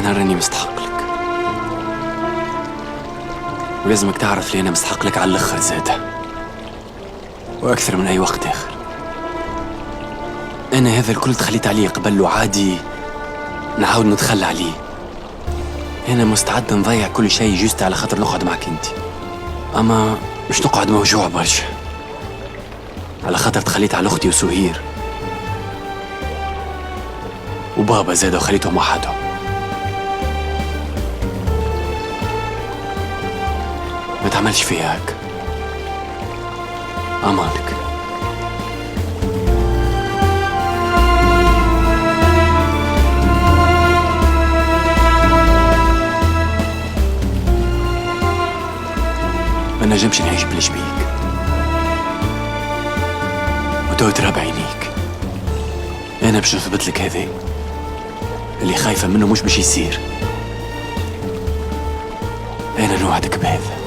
أنا راني مستحق لك، ولازمك تعرف لي أنا مستحق لك على الآخر زادة، وأكثر من أي وقت آخر. أنا هذا الكل تخليت عليه قبل، وعادي نعاود نتخلى عليه. أنا مستعد نضيع كل شيء جوست على خاطر نقعد معك أنت، أما مش نقعد موجوع برشا على خاطر تخليت على أختي وسهير وبابا زاد وخليتهم وحدهم. ما تعملش فيها هيك، أمانك. ما نجمش نعيش بلاش بيك، وتو ترى بعينيك. أنا باش نثبت لك هذا اللي خايفة منه مش باش يصير. أنا نوعدك بهذا.